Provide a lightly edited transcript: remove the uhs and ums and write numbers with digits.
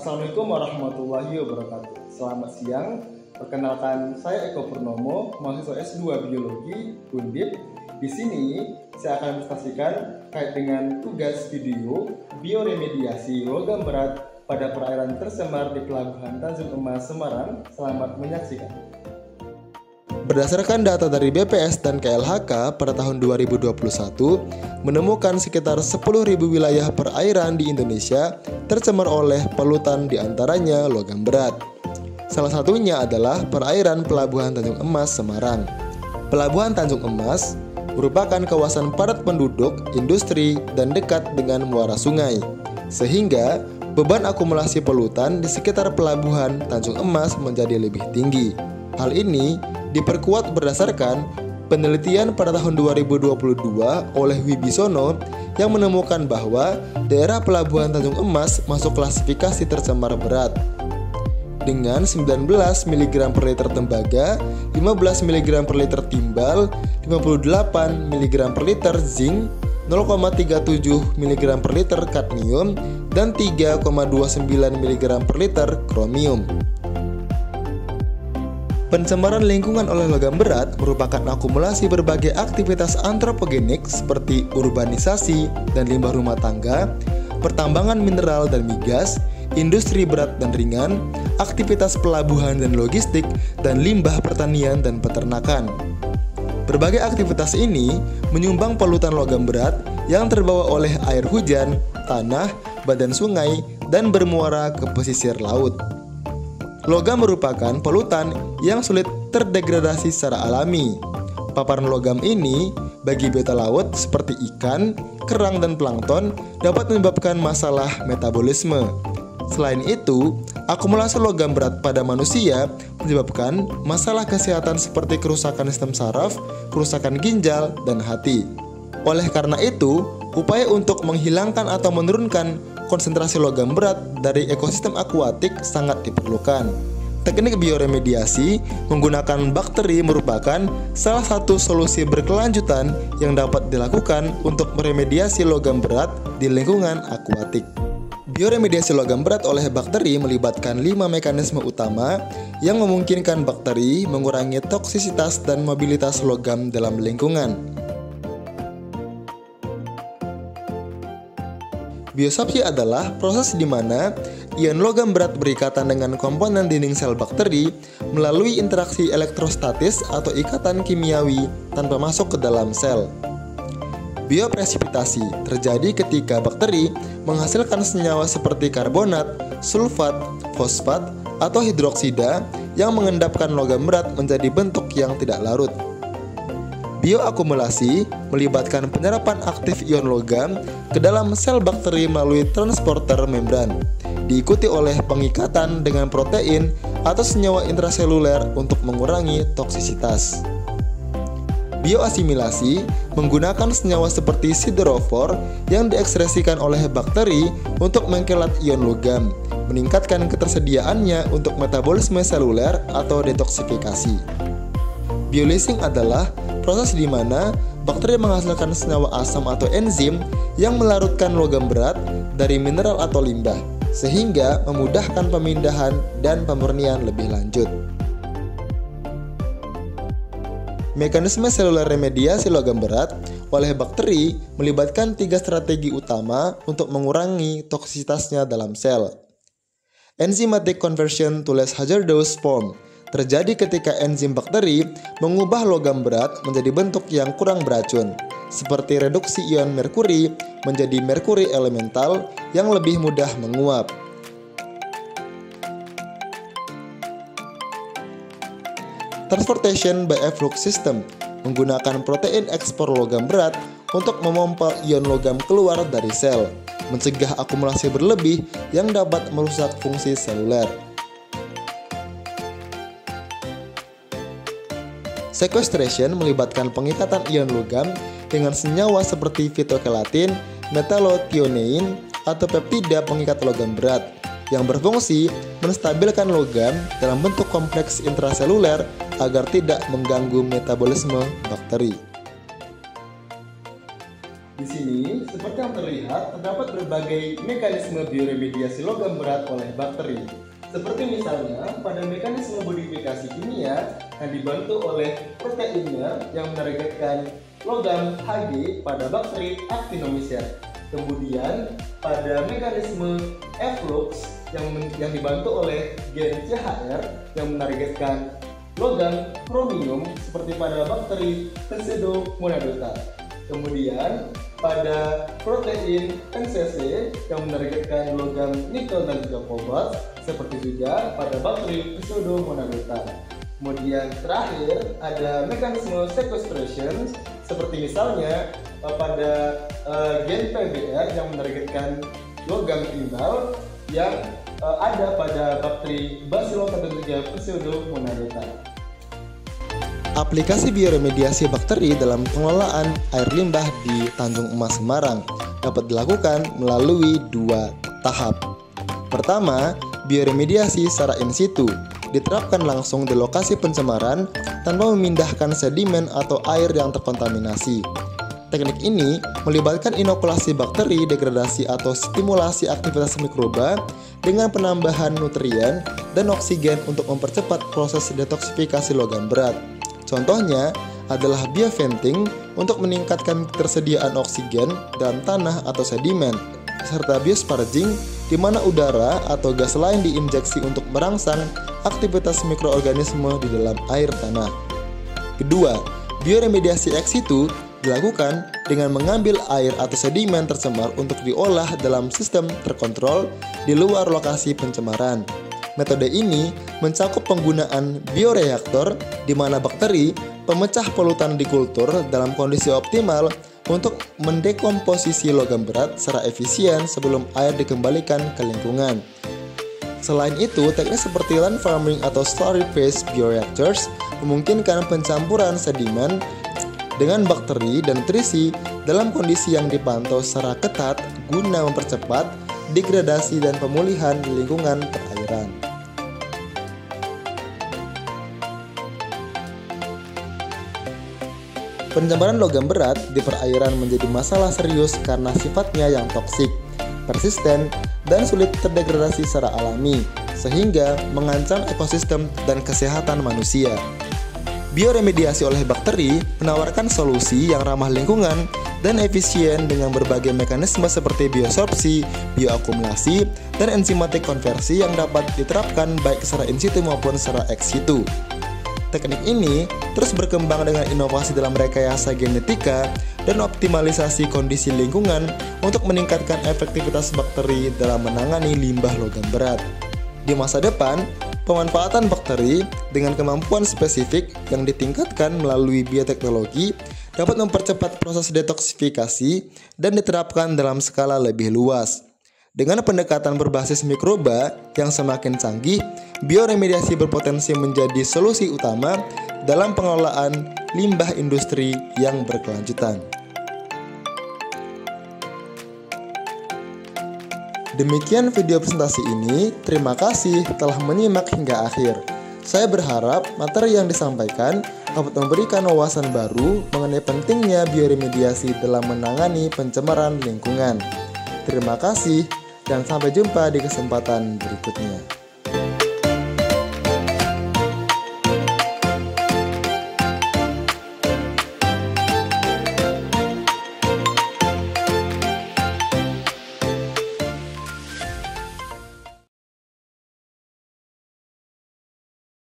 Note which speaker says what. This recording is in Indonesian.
Speaker 1: Assalamualaikum warahmatullahi wabarakatuh. Selamat siang. Perkenalkan, saya Eko Purnomo, mahasiswa S2 Biologi Undip. Di sini saya akan mendiskusikan terkait dengan tugas video bioremediasi logam berat pada perairan tercemar di Pelabuhan Tanjung Emas, Semarang. Selamat menyaksikan.
Speaker 2: Berdasarkan data dari BPS dan KLHK pada tahun 2021, menemukan sekitar 10.000 wilayah perairan di Indonesia tercemar oleh polutan, diantaranya logam berat. Salah satunya adalah perairan Pelabuhan Tanjung Emas, Semarang. Pelabuhan Tanjung Emas merupakan kawasan padat penduduk, industri, dan dekat dengan muara sungai, sehingga beban akumulasi polutan di sekitar Pelabuhan Tanjung Emas menjadi lebih tinggi. Hal ini diperkuat berdasarkan penelitian pada tahun 2022 oleh Wibisono yang menemukan bahwa daerah Pelabuhan Tanjung Emas masuk klasifikasi tercemar berat dengan 19 mg per liter tembaga, 15 mg per liter timbal, 58 mg per liter zinc, 0,37 mg per liter kadmium, dan 3,29 mg per liter kromium. Pencemaran lingkungan oleh logam berat merupakan akumulasi berbagai aktivitas antropogenik seperti urbanisasi dan limbah rumah tangga, pertambangan mineral dan migas, industri berat dan ringan, aktivitas pelabuhan dan logistik, dan limbah pertanian dan peternakan. Berbagai aktivitas ini menyumbang polutan logam berat yang terbawa oleh air hujan, tanah, badan sungai, dan bermuara ke pesisir laut. Logam merupakan polutan yang sulit terdegradasi secara alami. Paparan logam ini bagi biota laut seperti ikan, kerang, dan plankton dapat menyebabkan masalah metabolisme. Selain itu, akumulasi logam berat pada manusia menyebabkan masalah kesehatan seperti kerusakan sistem saraf, kerusakan ginjal, dan hati. Oleh karena itu, upaya untuk menghilangkan atau menurunkan konsentrasi logam berat dari ekosistem akuatik sangat diperlukan. Teknik bioremediasi menggunakan bakteri merupakan salah satu solusi berkelanjutan yang dapat dilakukan untuk meremediasi logam berat di lingkungan akuatik. Bioremediasi logam berat oleh bakteri melibatkan 5 mekanisme utama yang memungkinkan bakteri mengurangi toksisitas dan mobilitas logam dalam lingkungan. Biosapsi adalah proses di mana ion logam berat berikatan dengan komponen dinding sel bakteri melalui interaksi elektrostatis atau ikatan kimiawi tanpa masuk ke dalam sel. Biopresipitasi terjadi ketika bakteri menghasilkan senyawa seperti karbonat, sulfat, fosfat, atau hidroksida yang mengendapkan logam berat menjadi bentuk yang tidak larut. Bioakumulasi melibatkan penyerapan aktif ion logam ke dalam sel bakteri melalui transporter membran, diikuti oleh pengikatan dengan protein atau senyawa intraseluler untuk mengurangi toksisitas. Bioasimilasi menggunakan senyawa seperti siderofor yang diekspresikan oleh bakteri untuk mengkelat ion logam, meningkatkan ketersediaannya untuk metabolisme seluler atau detoksifikasi. Biolysing adalah proses di mana bakteri menghasilkan senyawa asam atau enzim yang melarutkan logam berat dari mineral atau limbah, sehingga memudahkan pemindahan dan pemurnian lebih lanjut. Mekanisme seluler remediasi logam berat oleh bakteri melibatkan 3 strategi utama untuk mengurangi toksisitasnya dalam sel. Enzymatic conversion to less hazardous form terjadi ketika enzim bakteri mengubah logam berat menjadi bentuk yang kurang beracun, seperti reduksi ion merkuri menjadi merkuri elemental yang lebih mudah menguap. Transportation by efflux system menggunakan protein ekspor logam berat untuk memompa ion logam keluar dari sel, mencegah akumulasi berlebih yang dapat merusak fungsi seluler. Sequestration melibatkan pengikatan ion logam dengan senyawa seperti fitokelatin, metallothionein, atau peptida pengikat logam berat yang berfungsi menstabilkan logam dalam bentuk kompleks intraseluler agar tidak mengganggu metabolisme bakteri.
Speaker 1: Di sini, seperti yang terlihat, terdapat berbagai mekanisme bioremediasi logam berat oleh bakteri. Seperti misalnya pada mekanisme modifikasi kimia yang dibantu oleh proteinnya yang menargetkan logam Hg pada bakteri Actinomyces. Kemudian pada mekanisme efflux yang dibantu oleh gen CHR yang menargetkan logam chromium seperti pada bakteri Pseudomonadota. Kemudian pada protein NCC yang menargetkan logam nikel dan juga kobalt seperti juga pada bakteri Pseudomonadota. Kemudian terakhir ada mekanisme sequestration seperti misalnya pada gen PBr yang menargetkan logam timbal yang ada pada bakteri Bacillus dan juga Pseudomonadota.
Speaker 2: Aplikasi bioremediasi bakteri dalam pengelolaan air limbah di Tanjung Emas Semarang dapat dilakukan melalui 2 tahap. Pertama, bioremediasi secara in situ diterapkan langsung di lokasi pencemaran tanpa memindahkan sedimen atau air yang terkontaminasi. Teknik ini melibatkan inokulasi bakteri, degradasi atau stimulasi aktivitas mikroba dengan penambahan nutrien dan oksigen untuk mempercepat proses detoksifikasi logam berat. Contohnya adalah bioventing untuk meningkatkan ketersediaan oksigen dalam tanah atau sedimen, serta biosparging di mana udara atau gas lain diinjeksi untuk merangsang aktivitas mikroorganisme di dalam air tanah. Kedua, bioremediasi ex situ dilakukan dengan mengambil air atau sedimen tercemar untuk diolah dalam sistem terkontrol di luar lokasi pencemaran. Metode ini mencakup penggunaan bioreaktor di mana bakteri pemecah polutan di kultur dalam kondisi optimal untuk mendekomposisi logam berat secara efisien sebelum air dikembalikan ke lingkungan. Selain itu, teknik seperti land farming atau slurry-based bioreactors memungkinkan pencampuran sedimen dengan bakteri dan nutrisi dalam kondisi yang dipantau secara ketat guna mempercepat degradasi dan pemulihan di lingkungan perairan. Pencemaran logam berat di perairan menjadi masalah serius karena sifatnya yang toksik, persisten, dan sulit terdegradasi secara alami, sehingga mengancam ekosistem dan kesehatan manusia. Bioremediasi oleh bakteri menawarkan solusi yang ramah lingkungan dan efisien dengan berbagai mekanisme seperti biosorpsi, bioakumulasi, dan enzimatik konversi yang dapat diterapkan baik secara in situ maupun secara ex situ. Teknik ini terus berkembang dengan inovasi dalam rekayasa genetika dan optimalisasi kondisi lingkungan untuk meningkatkan efektivitas bakteri dalam menangani limbah logam berat. Di masa depan, pemanfaatan bakteri dengan kemampuan spesifik yang ditingkatkan melalui bioteknologi dapat mempercepat proses detoksifikasi dan diterapkan dalam skala lebih luas. Dengan pendekatan berbasis mikroba yang semakin canggih, bioremediasi berpotensi menjadi solusi utama dalam pengelolaan limbah industri yang berkelanjutan. Demikian video presentasi ini, terima kasih telah menyimak hingga akhir. Saya berharap materi yang disampaikan dapat memberikan wawasan baru mengenai pentingnya bioremediasi dalam menangani pencemaran lingkungan. Terima kasih dan sampai jumpa di kesempatan berikutnya.